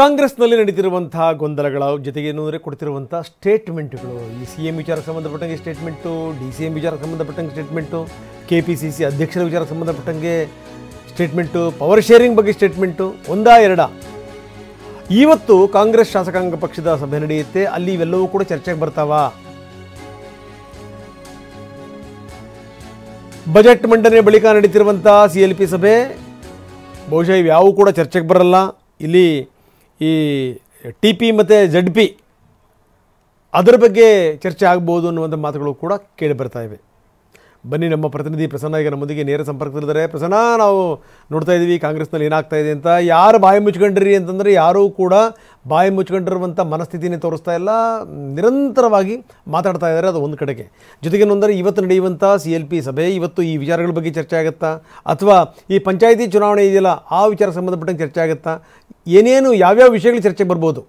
ಕಾಂಗ್ರೆಸ್ನಲ್ಲಿ ನಡೀತಿರುವಂತಹ ಗೊಂದಲಗಳ ಜೊತೆಗೆ ಏನಂದರೆ ಕೊಡ್ತಿರುವಂಥ ಸ್ಟೇಟ್ಮೆಂಟ್ಗಳು ಈ CM ವಿಚಾರಕ್ಕೆ ಸಂಬಂಧಪಟ್ಟಂಗೆ ಸ್ಟೇಟ್ಮೆಂಟು, DCM ವಿಚಾರಕ್ಕೆ ಸಂಬಂಧಪಟ್ಟಂಗೆ ಸ್ಟೇಟ್ಮೆಂಟು, KPCC ಅಧ್ಯಕ್ಷರ ವಿಚಾರಕ್ಕೆ ಸಂಬಂಧಪಟ್ಟಂಗೆ ಸ್ಟೇಟ್ಮೆಂಟು, ಪವರ್ ಶೇರಿಂಗ್ ಬಗ್ಗೆ ಸ್ಟೇಟ್ಮೆಂಟು, ಒಂದಾ ಎರಡಾ. ಇವತ್ತು ಕಾಂಗ್ರೆಸ್ ಶಾಸಕಾಂಗ ಪಕ್ಷದ ಸಭೆ ನಡೆಯುತ್ತೆ. ಅಲ್ಲಿ ಇವೆಲ್ಲವೂ ಕೂಡ ಚರ್ಚೆಗೆ ಬರ್ತಾವ. ಬಜೆಟ್ ಮಂಡನೆ ಬಳಿಕ ನಡೀತಿರುವಂಥ CLP ಸಭೆ ಬಹುಶಃ ಇವ್ಯಾವೂ ಕೂಡ ಚರ್ಚೆಗೆ ಬರಲ್ಲ. ಇಲ್ಲಿ ಈ TP ಮತ್ತು ZP ಅದರ ಬಗ್ಗೆ ಚರ್ಚೆ ಆಗ್ಬೋದು ಅನ್ನುವಂಥ ಮಾತುಗಳು ಕೂಡ ಕೇಳಿ ಬರ್ತಾ ಇವೆ. ಬನ್ನಿ, ನಮ್ಮ ಪ್ರತಿನಿಧಿ ಪ್ರಸನ್ನ ಈಗ ನಮ್ಮೊಂದಿಗೆ ನೇರ ಸಂಪರ್ಕದಲ್ಲಿದ್ದಾರೆ. ಪ್ರಸನ್ನ, ನಾವು ನೋಡ್ತಾ ಇದ್ದೀವಿ ಕಾಂಗ್ರೆಸ್ನಲ್ಲಿ ಏನಾಗ್ತಾ ಇದೆ ಅಂತ. ಯಾರು ಬಾಯಿ ಮುಚ್ಕೊಂಡ್ರಿ ಅಂತಂದರೆ ಯಾರೂ ಕೂಡ ಬಾಯಿ ಮುಚ್ಕೊಂಡಿರುವಂಥ ಮನಸ್ಥಿತಿನೇ ತೋರಿಸ್ತಾ ಇಲ್ಲ. ನಿರಂತರವಾಗಿ ಮಾತಾಡ್ತಾ ಇದ್ದಾರೆ. ಅದು ಒಂದು ಕಡೆಗೆ. ಜೊತೆಗೆ ಅಂದರೆ ಇವತ್ತು ನಡೆಯುವಂಥ CLP ಸಭೆ, ಇವತ್ತು ಈ ವಿಚಾರಗಳ ಬಗ್ಗೆ ಚರ್ಚೆ ಆಗುತ್ತಾ, ಅಥವಾ ಈ ಪಂಚಾಯಿತಿ ಚುನಾವಣೆ ಇದೆಯಲ್ಲ ಆ ವಿಚಾರಕ್ಕೆ ಸಂಬಂಧಪಟ್ಟಂಗೆ ಚರ್ಚೆ ಆಗುತ್ತಾ, ಏನೇನು ಯಾವ್ಯಾವ ವಿಷಯಗಳು ಚರ್ಚೆಗೆ ಬರ್ಬೋದು?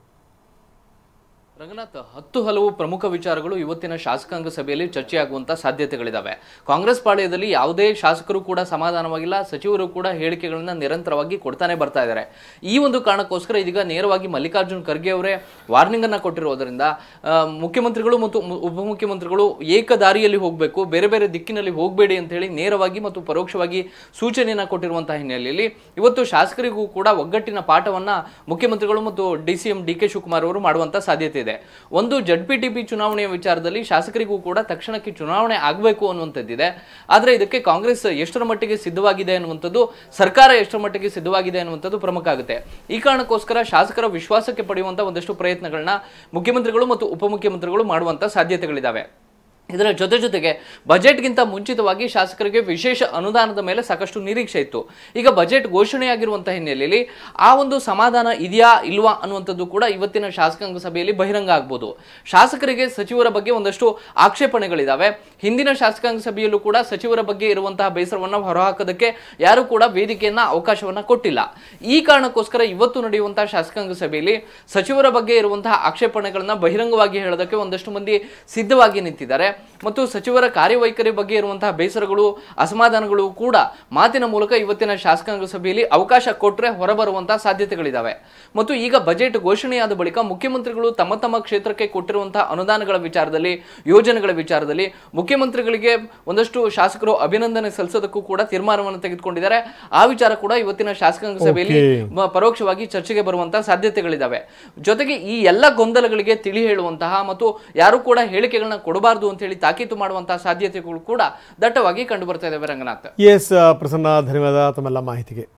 ರಂಗನಾಥ್, 10 ಹಲವು ಪ್ರಮುಖ ವಿಚಾರಗಳು ಇವತ್ತಿನ ಶಾಸಕಾಂಗ ಸಭೆಯಲ್ಲಿ ಚರ್ಚೆಯಾಗುವಂತ ಸಾಧ್ಯತೆಗಳಿದಾವೆ. ಕಾಂಗ್ರೆಸ್ ಪಾಳ್ಯದಲ್ಲಿ ಯಾವುದೇ ಶಾಸಕರು ಕೂಡ ಸಮಾಧಾನವಾಗಿಲ್ಲ. ಸಚಿವರು ಕೂಡ ಹೇಳಿಕೆಗಳನ್ನ ನಿರಂತರವಾಗಿ ಕೊಡ್ತಾನೆ ಬರ್ತಾ ಇದ್ದಾರೆ. ಈ ಒಂದು ಕಾರಣಕ್ಕೋಸ್ಕರ ಇದೀಗ ನೇರವಾಗಿ ಮಲ್ಲಿಕಾರ್ಜುನ್ ಖರ್ಗೆ ಅವರೇ ವಾರ್ನಿಂಗ್ ಅನ್ನ ಕೊಟ್ಟಿರೋದ್ರಿಂದ ಮುಖ್ಯಮಂತ್ರಿಗಳು ಮತ್ತು ಉಪಮುಖ್ಯಮಂತ್ರಿಗಳು ಏಕದಾರಿಯಲ್ಲಿ ಹೋಗಬೇಕು, ಬೇರೆ ಬೇರೆ ದಿಕ್ಕಿನಲ್ಲಿ ಹೋಗಬೇಡಿ ಅಂತ ಹೇಳಿ ನೇರವಾಗಿ ಮತ್ತು ಪರೋಕ್ಷವಾಗಿ ಸೂಚನೆಯನ್ನ ಕೊಟ್ಟಿರುವಂತಹ ಹಿನ್ನೆಲೆಯಲ್ಲಿ ಇವತ್ತು ಶಾಸಕರಿಗೂ ಕೂಡ ಒಗ್ಗಟ್ಟಿನ ಪಾಠವನ್ನ ಮುಖ್ಯಮಂತ್ರಿಗಳು ಮತ್ತು DCM DK ಶಿವಕುಮಾರ್ ಅವರು ಮಾಡುವಂತ ಸಾಧ್ಯತೆ ಇದೆ. ಒಂದು ZPTP ಚುನಾವಣೆಯ ವಿಚಾರದಲ್ಲಿ ಶಾಸಕರಿಗೂ ಕೂಡ ತಕ್ಷಣಕ್ಕೆ ಚುನಾವಣೆ ಆಗಬೇಕು ಅನ್ನುವಂಥದ್ದಿದೆ. ಆದರೆ ಇದಕ್ಕೆ ಕಾಂಗ್ರೆಸ್ ಎಷ್ಟರ ಮಟ್ಟಿಗೆ ಸಿದ್ಧವಾಗಿದೆ ಅನ್ನುವಂಥದ್ದು, ಸರ್ಕಾರ ಎಷ್ಟರ ಮಟ್ಟಿಗೆ ಸಿದ್ಧವಾಗಿದೆ ಅನ್ನುವಂಥದ್ದು ಪ್ರಮುಖ ಆಗುತ್ತೆ. ಈ ಕಾರಣಕ್ಕೋಸ್ಕರ ಶಾಸಕರ ವಿಶ್ವಾಸಕ್ಕೆ ಪಡೆಯುವಂಥ ಒಂದಷ್ಟು ಪ್ರಯತ್ನಗಳನ್ನ ಮುಖ್ಯಮಂತ್ರಿಗಳು ಮತ್ತು ಉಪಮುಖ್ಯಮಂತ್ರಿಗಳು ಮಾಡುವಂಥ ಸಾಧ್ಯತೆಗಳಿದ್ದಾವೆ. ಇದರ ಜೊತೆಗೆ ಬಜೆಟ್ಗಿಂತ ಮುಂಚಿತವಾಗಿ ಶಾಸಕರಿಗೆ ವಿಶೇಷ ಅನುದಾನದ ಮೇಲೆ ಸಾಕಷ್ಟು ನಿರೀಕ್ಷೆ ಇತ್ತು. ಈಗ ಬಜೆಟ್ ಘೋಷಣೆಯಾಗಿರುವಂತಹ ಹಿನ್ನೆಲೆಯಲ್ಲಿ ಆ ಒಂದು ಸಮಾಧಾನ ಇದೆಯಾ ಇಲ್ವಾ ಅನ್ನುವಂಥದ್ದು ಕೂಡ ಇವತ್ತಿನ ಶಾಸಕಾಂಗ ಸಭೆಯಲ್ಲಿ ಬಹಿರಂಗ ಆಗ್ಬೋದು. ಶಾಸಕರಿಗೆ ಸಚಿವರ ಬಗ್ಗೆ ಒಂದಷ್ಟು ಆಕ್ಷೇಪಣೆಗಳಿದಾವೆ. ಹಿಂದಿನ ಶಾಸಕಾಂಗ ಸಭೆಯಲ್ಲೂ ಕೂಡ ಸಚಿವರ ಬಗ್ಗೆ ಇರುವಂತಹ ಬೇಸರವನ್ನು ಹೊರಹಾಕೋದಕ್ಕೆ ಯಾರು ಕೂಡ ವೇದಿಕೆಯನ್ನ ಅವಕಾಶವನ್ನ ಕೊಟ್ಟಿಲ್ಲ. ಈ ಕಾರಣಕ್ಕೋಸ್ಕರ ಇವತ್ತು ನಡೆಯುವಂತಹ ಶಾಸಕಾಂಗ ಸಭೆಯಲ್ಲಿ ಸಚಿವರ ಬಗ್ಗೆ ಇರುವಂತಹ ಆಕ್ಷೇಪಣೆಗಳನ್ನ ಬಹಿರಂಗವಾಗಿ ಹೇಳೋದಕ್ಕೆ ಒಂದಷ್ಟು ಮಂದಿ ಸಿದ್ಧವಾಗಿ ನಿಂತಿದ್ದಾರೆ. ಮತ್ತು ಸಚಿವರ ಕಾರ್ಯವೈಖರಿ ಬಗ್ಗೆ ಇರುವಂತಹ ಬೇಸರಗಳು, ಅಸಮಾಧಾನಗಳು ಕೂಡ ಮಾತಿನ ಮೂಲಕ ಇವತ್ತಿನ ಶಾಸಕಾಂಗ ಸಭೆಯಲ್ಲಿ ಅವಕಾಶ ಕೊಟ್ಟರೆ ಹೊರಬರುವಂತಹ ಸಾಧ್ಯತೆಗಳಿದಾವೆ. ಮತ್ತು ಈಗ ಬಜೆಟ್ ಘೋಷಣೆಯಾದ ಬಳಿಕ ಮುಖ್ಯಮಂತ್ರಿಗಳು ತಮ್ಮ ತಮ್ಮ ಕ್ಷೇತ್ರಕ್ಕೆ ಕೊಟ್ಟಿರುವಂತಹ ಅನುದಾನಗಳ ವಿಚಾರದಲ್ಲಿ, ಯೋಜನೆಗಳ ವಿಚಾರದಲ್ಲಿ ಮುಖ್ಯಮಂತ್ರಿಗಳಿಗೆ ಒಂದಷ್ಟು ಶಾಸಕರು ಅಭಿನಂದನೆ ಸಲ್ಲಿಸೋದಕ್ಕೂ ಕೂಡ ತೀರ್ಮಾನವನ್ನು ತೆಗೆದುಕೊಂಡಿದ್ದಾರೆ. ಆ ವಿಚಾರ ಕೂಡ ಇವತ್ತಿನ ಶಾಸಕಾಂಗ ಸಭೆಯಲ್ಲಿ ಪರೋಕ್ಷವಾಗಿ ಚರ್ಚೆಗೆ ಬರುವಂತಹ ಸಾಧ್ಯತೆಗಳಿದಾವೆ. ಜೊತೆಗೆ ಈ ಎಲ್ಲ ಗೊಂದಲಗಳಿಗೆ ತಿಳಿ ಹೇಳುವಂತಹ ಮತ್ತು ಯಾರು ಕೂಡ ಹೇಳಿಕೆಗಳನ್ನ ಕೊಡಬಾರದು ಅಂತ ಹೇಳಿ ತಾಕೀತು ಮಾಡುವಂತಹ ಸಾಧ್ಯತೆಗಳು ಕೂಡ ದಟ್ಟವಾಗಿ ಕಂಡು ಬರ್ತಾ ಇದ್ದಾವೆ. ರಂಗನಾಥ್, ಎಸ್ ಪ್ರಸನ್ನ, ಧನ್ಯವಾದ ತಮ್ಮೆಲ್ಲ ಮಾಹಿತಿಗೆ.